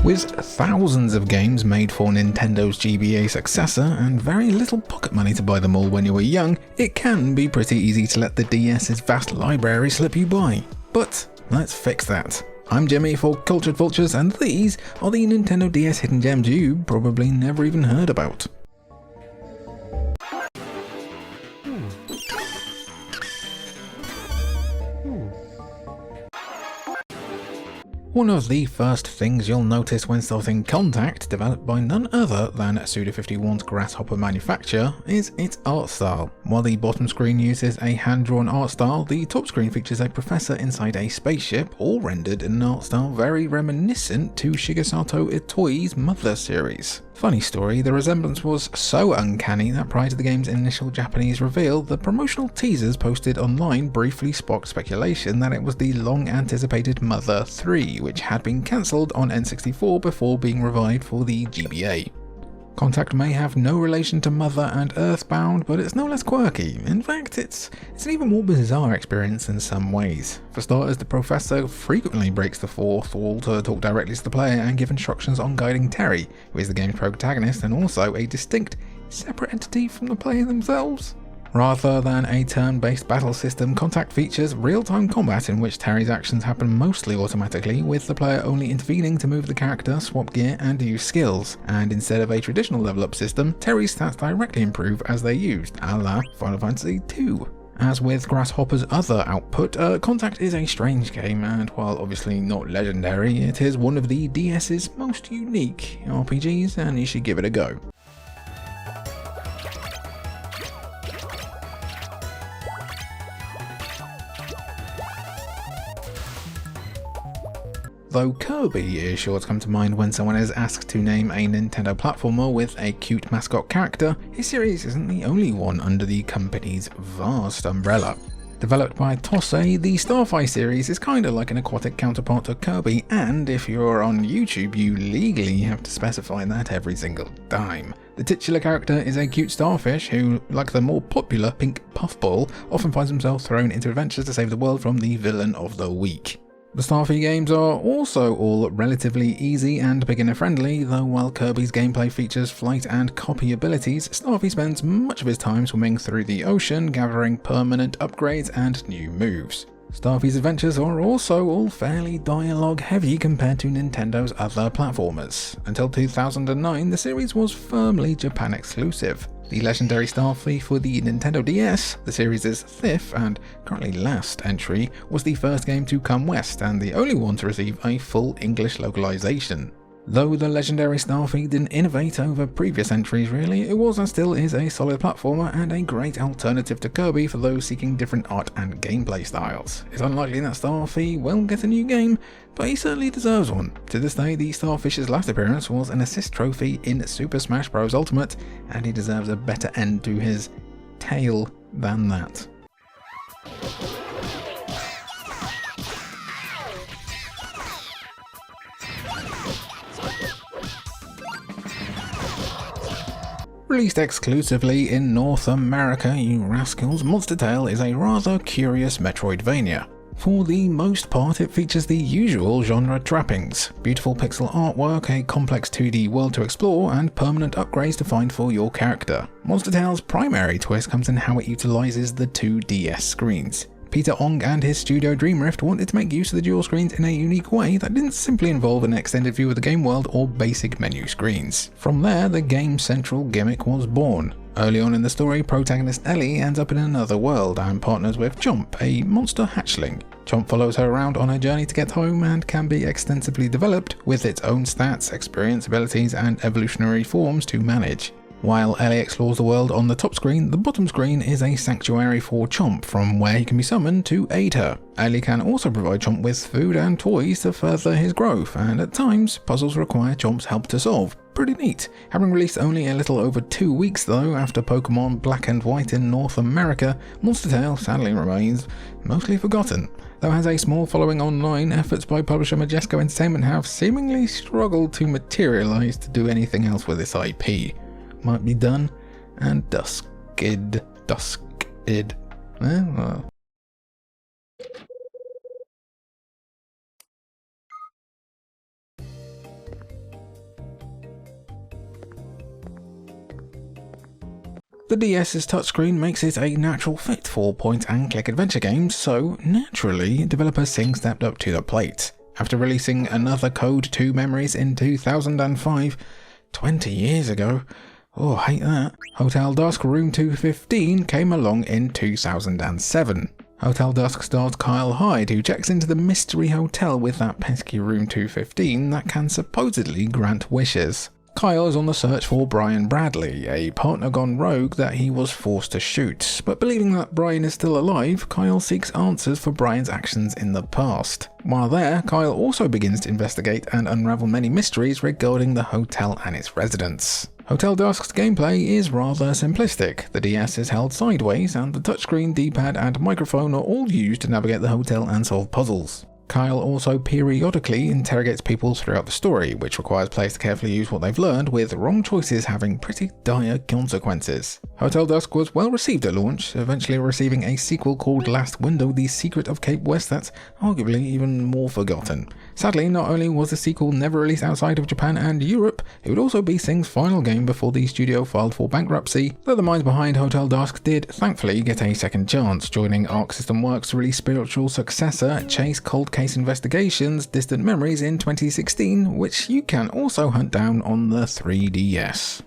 With thousands of games made for Nintendo's GBA successor and very little pocket money to buy them all when you were young, it can be pretty easy to let the DS's vast library slip you by. But let's fix that. I'm Jimmy for Cultured Vultures, and these are the Nintendo DS hidden gems you probably never even heard about. One of the first things you'll notice when starting Contact, developed by none other than Suda51's Grasshopper manufacture, is its art style. While the bottom screen uses a hand-drawn art style, the top screen features a professor inside a spaceship, all rendered in an art style very reminiscent to Shigesato Itoi's Mother series. Funny story, the resemblance was so uncanny that prior to the game's initial Japanese reveal, the promotional teasers posted online briefly sparked speculation that it was the long-anticipated Mother 3, which had been cancelled on N64 before being revived for the GBA. Contact may have no relation to Mother and Earthbound, but it's no less quirky. In fact, it's an even more bizarre experience in some ways. For starters, the professor frequently breaks the fourth wall to talk directly to the player and give instructions on guiding Terry, who is the game's protagonist and also a distinct, separate entity from the player themselves. Rather than a turn-based battle system, Contact features real-time combat in which Terry's actions happen mostly automatically, with the player only intervening to move the character, swap gear, and use skills. And instead of a traditional level-up system, Terry's stats directly improve as they're used, a la Final Fantasy II. As with Grasshopper's other output, Contact is a strange game, and while obviously not legendary, it is one of the DS's most unique RPGs, and you should give it a go. Though Kirby is sure to come to mind when someone is asked to name a Nintendo platformer with a cute mascot character, his series isn't the only one under the company's vast umbrella. Developed by Tossei, the Starfy series is kinda like an aquatic counterpart to Kirby, and if you're on YouTube you legally have to specify that every single time. The titular character is a cute starfish who, like the more popular Pink Puffball, often finds himself thrown into adventures to save the world from the villain of the week. The Starfy games are also all relatively easy and beginner-friendly, though while Kirby's gameplay features flight and copy abilities, Starfy spends much of his time swimming through the ocean, gathering permanent upgrades and new moves. Starfy's adventures are also all fairly dialogue-heavy compared to Nintendo's other platformers. Until 2009, the series was firmly Japan exclusive. The legendary Starfy for the Nintendo DS, the series' fifth and currently last entry, was the first game to come west and the only one to receive a full English localization. Though the legendary Starfy didn't innovate over previous entries really, it was and still is a solid platformer and a great alternative to Kirby for those seeking different art and gameplay styles. It's unlikely that Starfy will get a new game, but he certainly deserves one. To this day, the Starfish's last appearance was an assist trophy in Super Smash Bros. Ultimate, and he deserves a better end to his tale than that. Released exclusively in North America, you rascals, Monster Tale is a rather curious Metroidvania. For the most part, it features the usual genre trappings: beautiful pixel artwork, a complex 2D world to explore, and permanent upgrades to find for your character. Monster Tale's primary twist comes in how it utilizes the two DS screens. Peter Ong and his studio Dreamrift wanted to make use of the dual screens in a unique way that didn't simply involve an extended view of the game world or basic menu screens. From there, the game's central gimmick was born. Early on in the story, protagonist Ellie ends up in another world and partners with Chomp, a monster hatchling. Chomp follows her around on her journey to get home and can be extensively developed with its own stats, experience, abilities, and evolutionary forms to manage. While Ellie explores the world on the top screen, the bottom screen is a sanctuary for Chomp from where he can be summoned to aid her. Ellie can also provide Chomp with food and toys to further his growth, and at times, puzzles require Chomp's help to solve. Pretty neat. Having released only a little over 2 weeks though after Pokemon Black and White in North America, Monster Tale sadly remains mostly forgotten. Though has a small following online, efforts by publisher Majesco Entertainment have seemingly struggled to materialize to do anything else with this IP. Might be done and dusked. Well. The DS's touchscreen makes it a natural fit for point-and-click adventure games, so naturally, developer Sing stepped up to the plate. After releasing another Code 2 Memories in 2005, 20 years ago, oh, I hate that, Hotel Dusk Room 215 came along in 2007. Hotel Dusk stars Kyle Hyde, who checks into the mystery hotel with that pesky Room 215 that can supposedly grant wishes. Kyle is on the search for Brian Bradley, a partner gone rogue that he was forced to shoot, but believing that Brian is still alive, Kyle seeks answers for Brian's actions in the past. While there, Kyle also begins to investigate and unravel many mysteries regarding the hotel and its residents. Hotel Dusk's gameplay is rather simplistic. The DS is held sideways, and the touchscreen, D-pad and microphone are all used to navigate the hotel and solve puzzles. Kyle also periodically interrogates people throughout the story, which requires players to carefully use what they've learned, with wrong choices having pretty dire consequences. Hotel Dusk was well received at launch, eventually receiving a sequel called Last Window: The Secret of Cape West that's arguably even more forgotten. Sadly, not only was the sequel never released outside of Japan and Europe, it would also be Sing's final game before the studio filed for bankruptcy, though the minds behind Hotel Dusk did thankfully get a second chance, joining Arc System Works' to release spiritual successor Chase Cold Case Investigations Distant Memories in 2016, which you can also hunt down on the 3DS.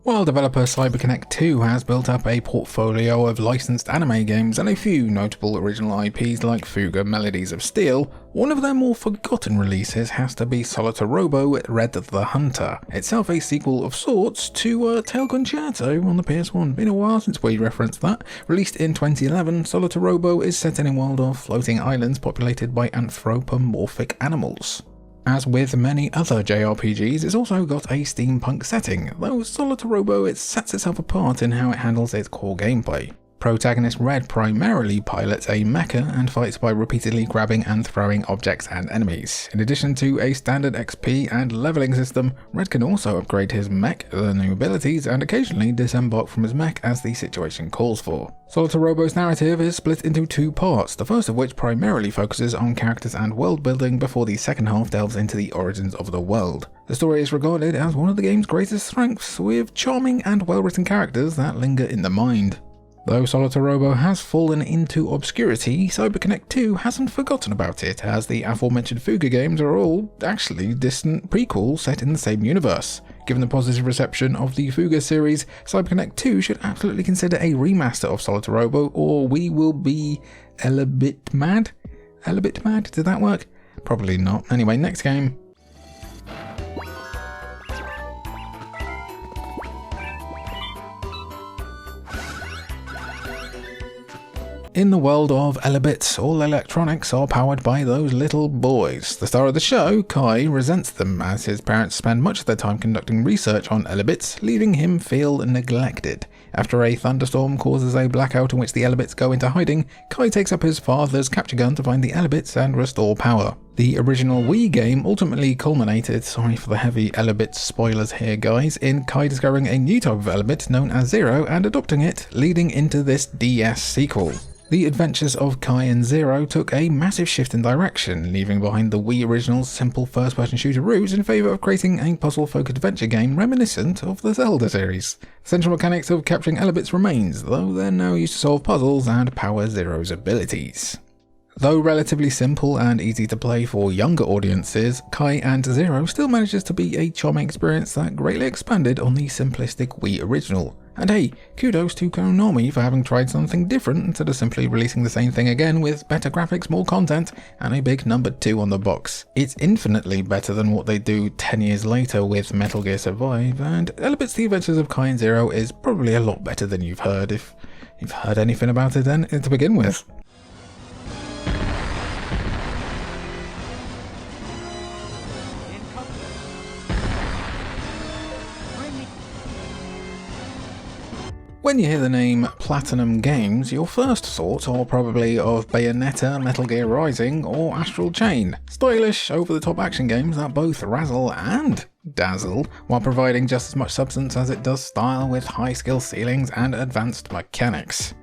While developer CyberConnect 2 has built up a portfolio of licensed anime games and a few notable original IPs like Fuga Melodies of Steel, one of their more forgotten releases has to be Solitaire Robo Red the Hunter, itself a sequel of sorts to Tail Concerto on the PS1. Been a while since we referenced that. Released in 2011, Solitaire Robo is set in a world of floating islands populated by anthropomorphic animals. As with many other JRPGs, it's also got a steampunk setting, though Solitaire Robo sets itself apart in how it handles its core gameplay. Protagonist Red primarily pilots a mecha and fights by repeatedly grabbing and throwing objects and enemies. In addition to a standard XP and leveling system, Red can also upgrade his mech, learn new abilities, and occasionally disembark from his mech as the situation calls for. Solitaire Robo's narrative is split into two parts, the first of which primarily focuses on characters and world building before the second half delves into the origins of the world. The story is regarded as one of the game's greatest strengths, with charming and well-written characters that linger in the mind. Though Solitaire Robo has fallen into obscurity, CyberConnect 2 hasn't forgotten about it, as the aforementioned Fuga games are all actually distant prequels set in the same universe. Given the positive reception of the Fuga series, CyberConnect 2 should absolutely consider a remaster of Solitaire Robo, or we will be a bit mad? A bit mad? Did that work? Probably not. Anyway, next game. In the world of Ello-bits, all electronics are powered by those little boys. The star of the show, Kai, resents them as his parents spend much of their time conducting research on Ello-bits, leaving him feel neglected. After a thunderstorm causes a blackout in which the Ello-bits go into hiding, Kai takes up his father's capture gun to find the Ello-bits and restore power. The original Wii game ultimately culminated, sorry for the heavy Ello-bits spoilers here guys, in Kai discovering a new type of Ello-bit known as Zero and adopting it, leading into this DS sequel. The adventures of Kai and Zero took a massive shift in direction, leaving behind the Wii original's simple first-person shooter route in favour of creating a puzzle-focused adventure game reminiscent of the Zelda series. The central mechanics of capturing Ello-bits remains, though they're now used to solve puzzles and power Zero's abilities. Though relatively simple and easy to play for younger audiences, Kai and Zero still manages to be a charming experience that greatly expanded on the simplistic Wii original. And hey, kudos to Konami for having tried something different instead of simply releasing the same thing again with better graphics, more content, and a big number 2 on the box. It's infinitely better than what they do 10 years later with Metal Gear Survive, and Ello-bits The Adventures of Kai and Zero is probably a lot better than you've heard, if you've heard anything about it then to begin with. When you hear the name PlatinumGames, your first thoughts are probably of Bayonetta, Metal Gear Rising, or Astral Chain. Stylish, over-the-top action games that both razzle and dazzle, while providing just as much substance as it does style with high skill ceilings and advanced mechanics.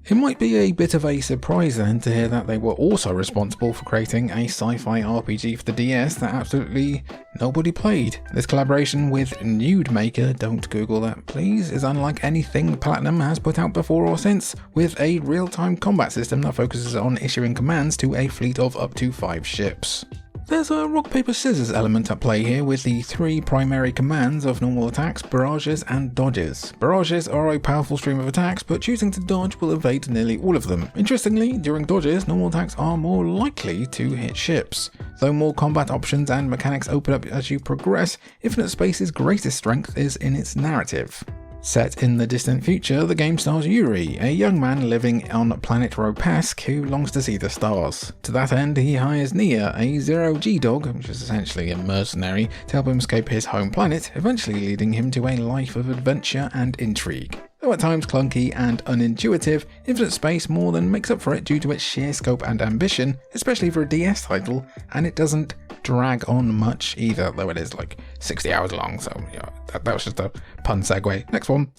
It might be a bit of a surprise then to hear that they were also responsible for creating a sci-fi RPG for the DS that absolutely nobody played. This collaboration with Nude Maker, don't Google that please, is unlike anything Platinum has put out before or since, with a real-time combat system that focuses on issuing commands to a fleet of up to 5 ships. There's a rock paper scissors element at play here with the 3 primary commands of normal attacks, barrages and dodges. Barrages are a powerful stream of attacks, but choosing to dodge will evade nearly all of them. Interestingly, during dodges, normal attacks are more likely to hit ships. Though more combat options and mechanics open up as you progress, Infinite Space's greatest strength is in its narrative. Set in the distant future, the game stars Yuri, a young man living on planet Ropesk who longs to see the stars. To that end, he hires Nia, a zero-G dog, which is essentially a mercenary, to help him escape his home planet, eventually leading him to a life of adventure and intrigue. Though at times clunky and unintuitive, Infinite Space more than makes up for it due to its sheer scope and ambition, especially for a DS title, and it doesn't drag on much either, though it is like 60 hours long, so yeah, that was just a pun segue. Next one.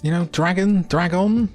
You know, Dragon,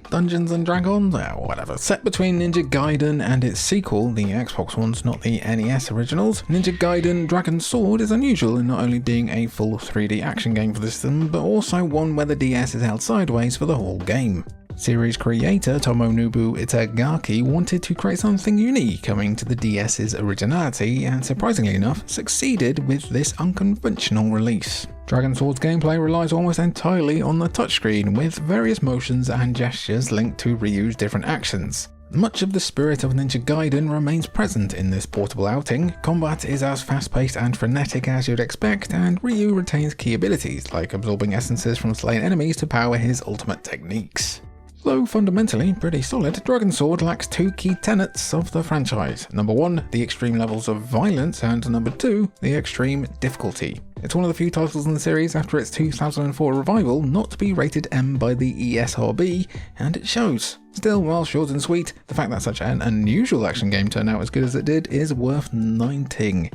Dungeons and Dragons, whatever. Set between Ninja Gaiden and its sequel, the Xbox ones, not the NES originals, Ninja Gaiden Dragon's Sword is unusual in not only being a full 3D action game for the system, but also one where the DS is held sideways for the whole game. Series creator Tomonobu Itagaki wanted to create something unique coming to the DS's originality, and surprisingly enough, succeeded with this unconventional release. Dragon Sword's gameplay relies almost entirely on the touchscreen, with various motions and gestures linked to reuse different actions. Much of the spirit of Ninja Gaiden remains present in this portable outing. Combat is as fast-paced and frenetic as you'd expect, and Ryu retains key abilities, like absorbing essences from slain enemies to power his ultimate techniques. Though fundamentally pretty solid, Dragon Sword lacks 2 key tenets of the franchise. Number 1, the extreme levels of violence, and number 2, the extreme difficulty. It's one of the few titles in the series after its 2004 revival not to be rated M by the ESRB, and it shows. Still, while short and sweet, the fact that such an unusual action game turned out as good as it did is worth knighting.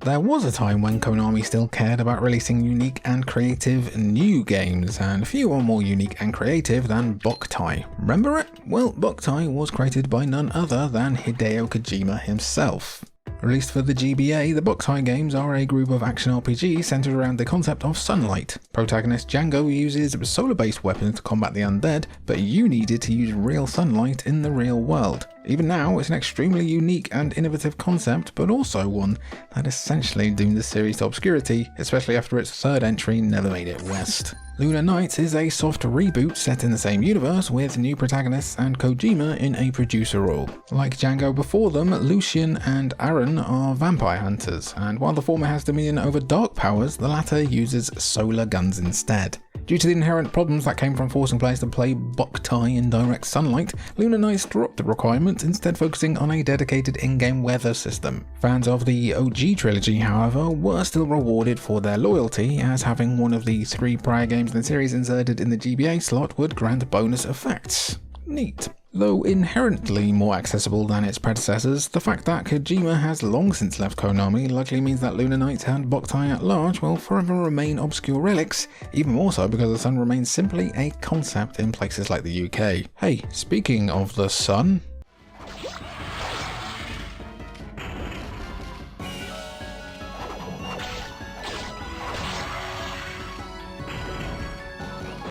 There was a time when Konami still cared about releasing unique and creative new games, and few are more unique and creative than Boktai. Remember it? Well, Boktai was created by none other than Hideo Kojima himself. Released for the GBA, the Boktai games are a group of action RPGs centered around the concept of sunlight. Protagonist Django uses solar-based weapons to combat the undead, but you needed to use real sunlight in the real world. Even now, it's an extremely unique and innovative concept, but also one that essentially doomed the series to obscurity, especially after its 3rd entry never made it west. Lunar Knights is a soft reboot set in the same universe with new protagonists and Kojima in a producer role. Like Django before them, Lucian and Aaron are vampire hunters, and while the former has dominion over dark powers, the latter uses solar guns instead. Due to the inherent problems that came from forcing players to play Boktai in direct sunlight, Lunar Knights dropped the requirement, instead focusing on a dedicated in-game weather system. Fans of the OG trilogy, however, were still rewarded for their loyalty, as having one of the 3 prior games in the series inserted in the GBA slot would grant bonus effects. Neat. Though inherently more accessible than its predecessors, the fact that Kojima has long since left Konami likely means that Lunar Knights and Boktai at large will forever remain obscure relics, even more so because the sun remains simply a concept in places like the UK. Hey, speaking of the sun...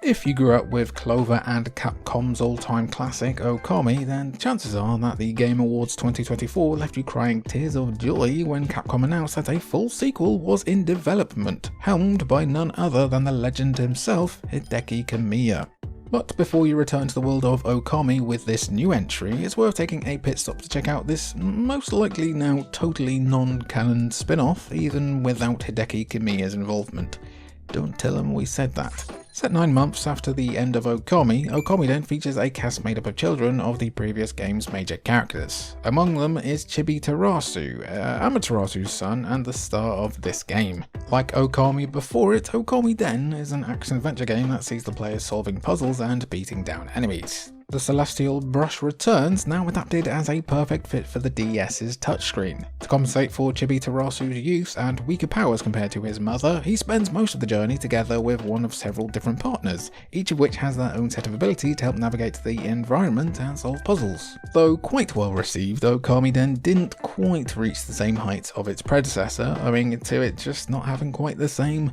If you grew up with Clover and Capcom's all-time classic Okami, then chances are that the Game Awards 2024 left you crying tears of joy when Capcom announced that a full sequel was in development, helmed by none other than the legend himself, Hideki Kamiya. But before you return to the world of Okami with this new entry, it's worth taking a pit stop to check out this most likely now totally non-canon spin-off, even without Hideki Kamiya's involvement. Don't tell them we said that. Set 9 months after the end of Okami then features a cast made up of children of the previous game's major characters. Among them is Chibi Terasu, Amaterasu's son and the star of this game. Like Okami before it, Okami Den is an action-adventure game that sees the players solving puzzles and beating down enemies. The Celestial Brush returns, now adapted as a perfect fit for the DS's touchscreen. To compensate for Chibi Terasu's youth and weaker powers compared to his mother, he spends most of the journey together with one of several different partners, each of which has their own set of ability to help navigate the environment and solve puzzles. Though quite well received, Okami Den didn't quite reach the same heights of its predecessor, owing to it just not having quite the same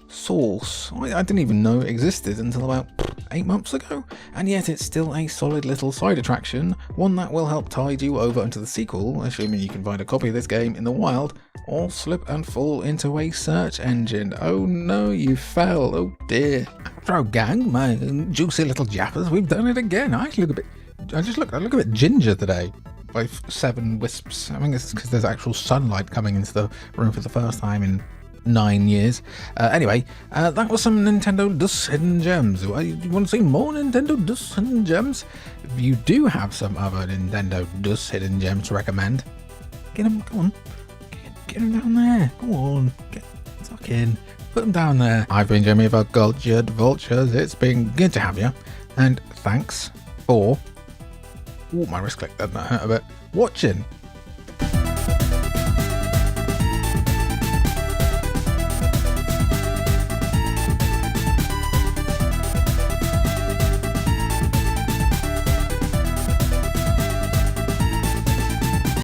source. I didn't even know it existed until about 8 months ago, and yet it's still a solid little side attraction, one that will help tide you over into the sequel, assuming you can find a copy of this game in the wild, or slip and fall into a search engine. Oh no, you fell, oh dear. Afro gang, my juicy little jappers, we've done it again. I look a bit ginger today. By 7 wisps. I think it's because there's actual sunlight coming into the room for the first time in 9 years. Anyway, that was some Nintendo Dust Hidden Gems. You want to see more Nintendo Dust Hidden Gems? If you do have some other Nintendo Dust Hidden Gems to recommend, get them, go on. Get them down there. Go on. Tuck in. Put them down there. I've been Jimmy for Cultured Vultures. It's been good to have you. And thanks for... Oh, my wrist clicked. That hurt a bit. Watching.